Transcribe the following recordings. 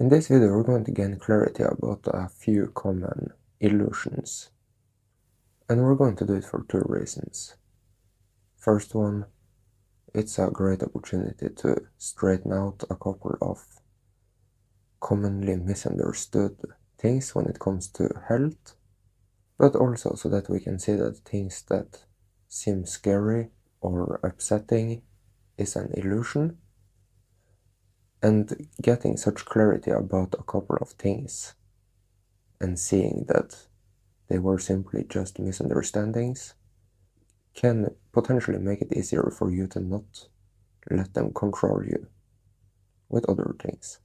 In this video we're going to gain clarity about a few common illusions, and we're going to do it for two reasons. First one, it's a great opportunity to straighten out a couple of commonly misunderstood things when it comes to health, but also so that we can see that things that seem scary or upsetting is an illusion. And getting such clarity about a couple of things and seeing that they were simply just misunderstandings can potentially make it easier for you to not let them control you with other things.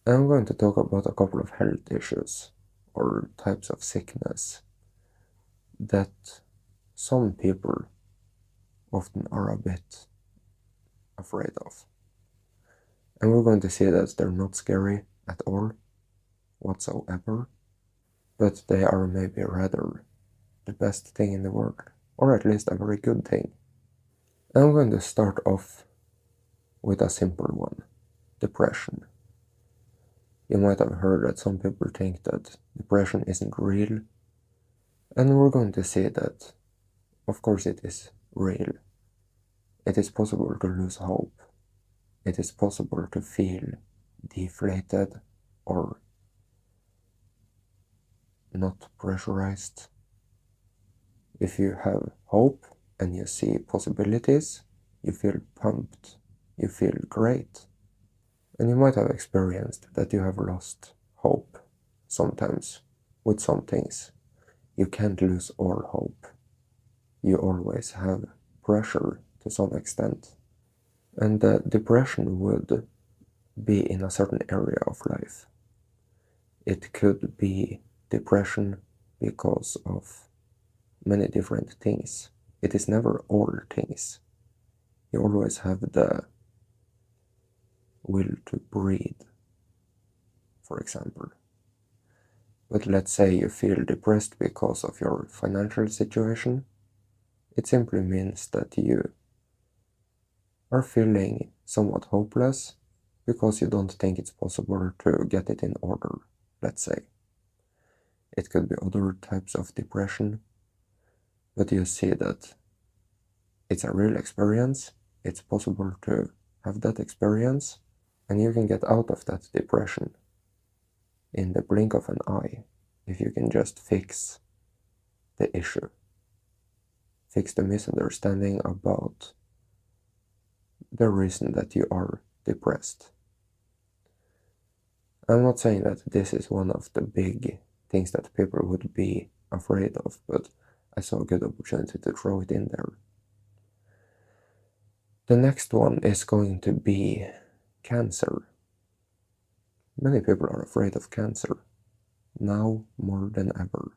I'm going to talk about a couple of health issues or types of sickness that some people often are a bit afraid of. And we're going to see that they're not scary at all whatsoever, but they are maybe rather the best thing in the world, or at least a very good thing. I'm going to start off with a simple one: depression. You might have heard that some people think that depression isn't real, and we're going to see that, of course, it is real. It is possible to lose hope. It is possible to feel deflated or not pressurized. If you have hope and you see possibilities, you feel pumped, you feel great. And you might have experienced that you have lost hope sometimes with some things. You can't lose all hope. You always have pressure to some extent. And depression would be in a certain area of life. It could be depression because of many different things. It is never all things. You always have the will to breathe, for example. But let's say you feel depressed because of your financial situation. It simply means that you are feeling somewhat hopeless because you don't think it's possible to get it in order, let's say. It could be other types of depression, but you see that it's a real experience, it's possible to have that experience, and you can get out of that depression in the blink of an eye if you can just fix the issue, fix the misunderstanding about the reason that you are depressed. I'm not saying that this is one of the big things that people would be afraid of, but I saw a good opportunity to throw it in there. The next one is going to be cancer. Many people are afraid of cancer, now more than ever.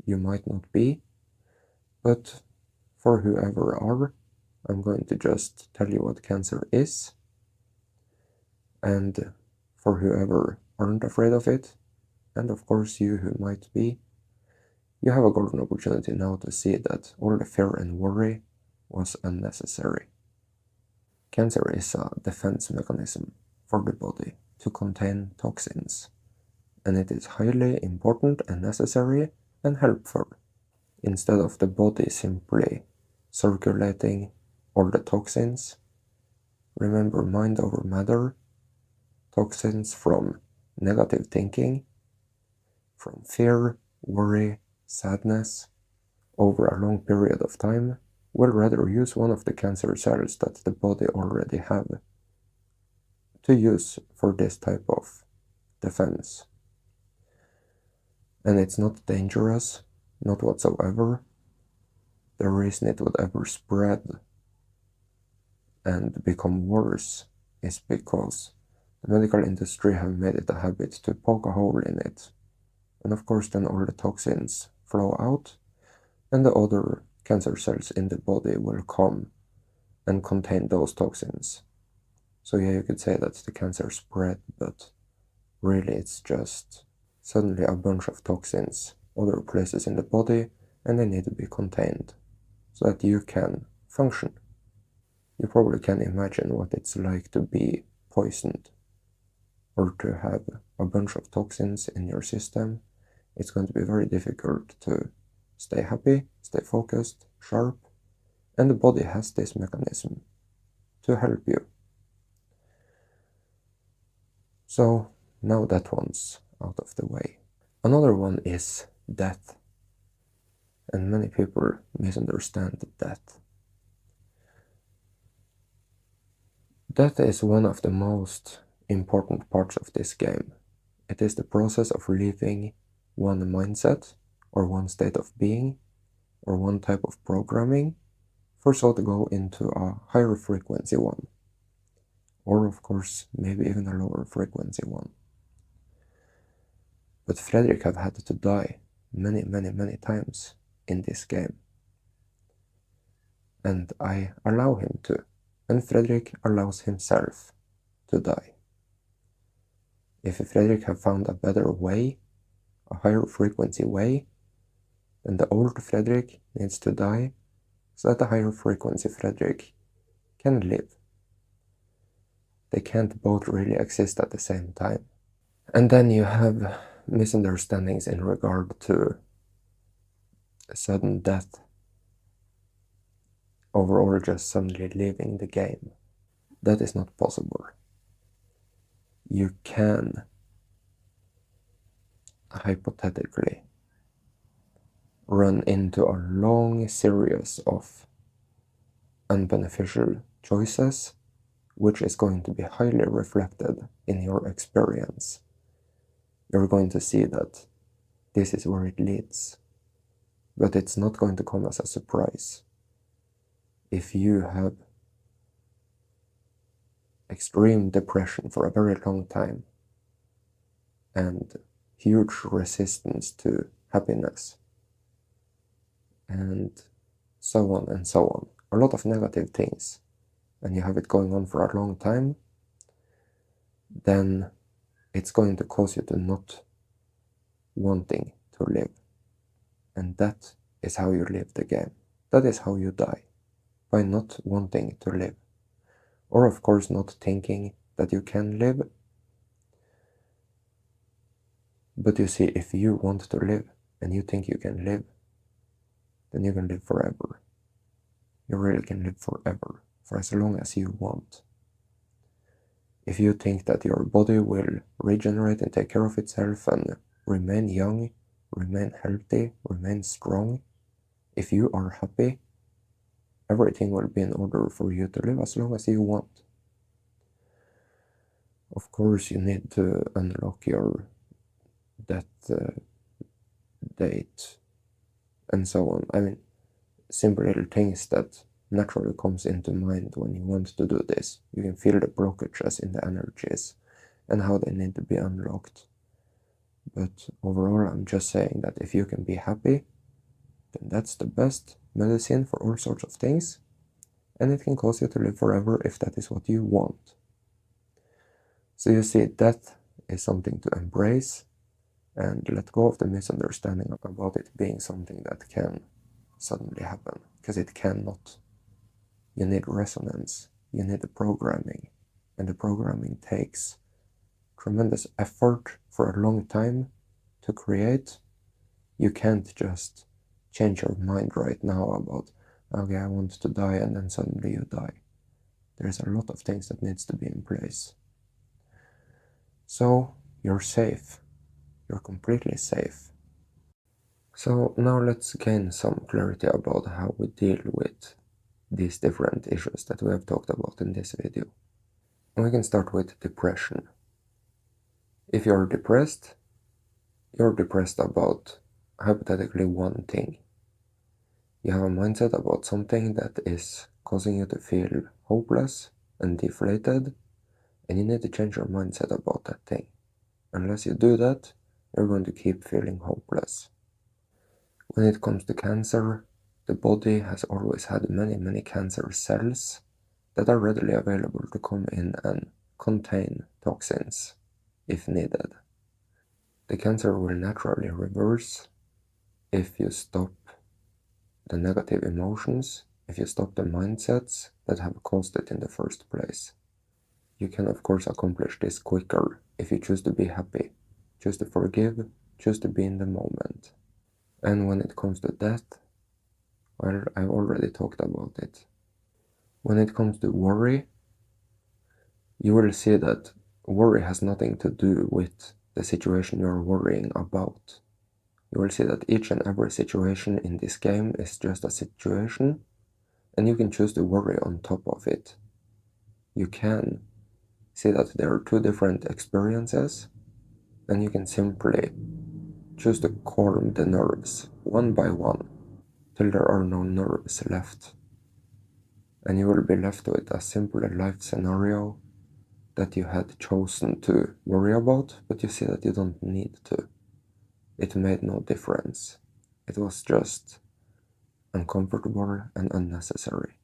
You might not be, but for whoever are, I'm going to just tell you what cancer is, and for whoever aren't afraid of it, and of course you who might be, you have a golden opportunity now to see that all the fear and worry was unnecessary. Cancer is a defense mechanism for the body to contain toxins, and it is highly important and necessary and helpful. Instead of the body simply circulating all the toxins, remember mind over matter, toxins from negative thinking, from fear, worry, sadness, over a long period of time, will rather use one of the cancer cells that the body already have to use for this type of defense. And it's not dangerous, not whatsoever. The reason it would ever spread and become worse is because the medical industry have made it a habit to poke a hole in it. And of course then all the toxins flow out, and the other cancer cells in the body will come and contain those toxins. So yeah, you could say that the cancer spread, but really it's just suddenly a bunch of toxins other places in the body, and they need to be contained so that you can function. You probably can imagine what it's like to be poisoned or to have a bunch of toxins in your system. It's going to be very difficult to stay happy, stay focused, sharp, and the body has this mechanism to help you. So now that one's out of the way. Another one is death, and many people misunderstand death. Death is one of the most important parts of this game. It is the process of leaving one mindset, or one state of being, or one type of programming, for so to go into a higher frequency one, or of course maybe even a lower frequency one. But Frederick have had to die many times in this game, and I allow him to, and Frederick allows himself to die. If Frederick have found a better way, a higher frequency way, then the old Frederick needs to die so that the higher frequency Frederick can live. They can't both really exist at the same time. And then you have misunderstandings in regard to sudden death, overall just suddenly leaving the game. That is not possible. You can hypothetically run into a long series of unbeneficial choices, which is going to be highly reflected in your experience. You're going to see that this is where it leads, but it's not going to come as a surprise. If you have extreme depression for a very long time and huge resistance to happiness and so on and so on, a lot of negative things, and you have it going on for a long time, then it's going to cause you to not wanting to live. And that is how you live the game. That is how you die, by not wanting to live. Or of course not thinking that you can live. But you see, if you want to live and you think you can live, then you can live forever. You really can live forever, for as long as you want. If you think that your body will regenerate and take care of itself and remain young, remain healthy, remain strong, if you are happy, everything will be in order for you to live as long as you want. Of course, you need to unlock your death date and so on. I mean, simple little things that naturally comes into mind when you want to do this. You can feel the blockages in the energies and how they need to be unlocked. But overall, I'm just saying that if you can be happy, then that's the best medicine for all sorts of things, and it can cause you to live forever if that is what you want. So you see, death is something to embrace and let go of the misunderstanding about it being something that can suddenly happen, because it cannot. You need resonance, you need the programming, and the programming takes tremendous effort for a long time to create. You can't just change your mind right now about, okay, I want to die, and then suddenly you die. There's a lot of things that needs to be in place. So you're safe. You're completely safe. So now let's gain some clarity about how we deal with these different issues that we have talked about in this video. We can start with depression. If you're depressed about hypothetically one thing. You have a mindset about something that is causing you to feel hopeless and deflated, and you need to change your mindset about that thing. Unless you do that, you're going to keep feeling hopeless. When it comes to cancer, the body has always had many cancer cells that are readily available to come in and contain toxins if needed. The cancer will naturally reverse if you stop the negative emotions, if you stop the mindsets that have caused it in the first place. You can of course accomplish this quicker if you choose to be happy, choose to forgive, choose to be in the moment. And when it comes to death, well, I've already talked about it. When it comes to worry, you will see that worry has nothing to do with the situation you're worrying about. You will see that each and every situation in this game is just a situation, and you can choose to worry on top of it. You can see that there are two different experiences, and you can simply choose to calm the nerves one by one till there are no nerves left. And you will be left with a simple life scenario that you had chosen to worry about, but you see that you don't need to. It made no difference. It was just uncomfortable and unnecessary.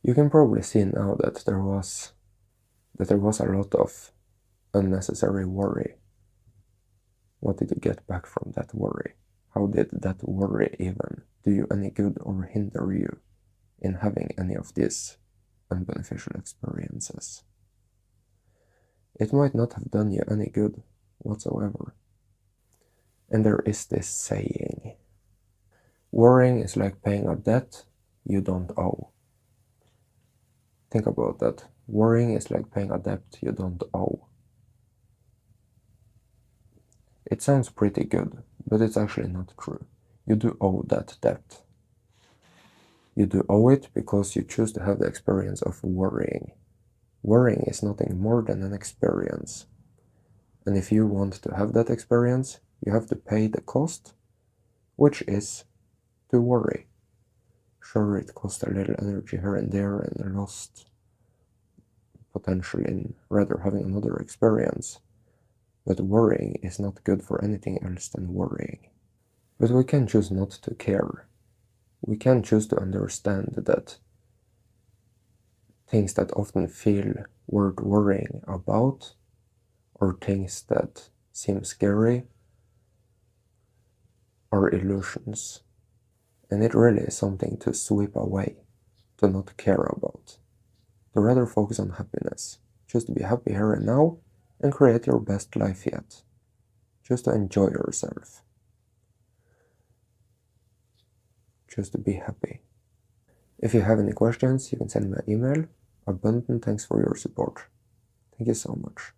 You can probably see now that there was a lot of unnecessary worry. What did you get back from that worry? How did that worry even do you any good or hinder you in having any of these unbeneficial experiences? It might not have done you any good whatsoever. And there is this saying, worrying is like paying a debt you don't owe. Think about that. Worrying is like paying a debt you don't owe. It sounds pretty good, but it's actually not true. You do owe that debt. You do owe it because you choose to have the experience of worrying. Worrying is nothing more than an experience. And if you want to have that experience, you have to pay the cost, which is to worry. Sure, it costs a little energy here and there and lost potential in rather having another experience. But worrying is not good for anything else than worrying. But we can choose not to care. We can choose to understand that things that often feel worth worrying about, or things that seem scary, are illusions. And it really is something to sweep away, to not care about, to rather focus on happiness, just to be happy here and now, and create your best life yet, just to enjoy yourself, just to be happy. If you have any questions, you can send me an email. Abundant thanks for your support. Thank you so much.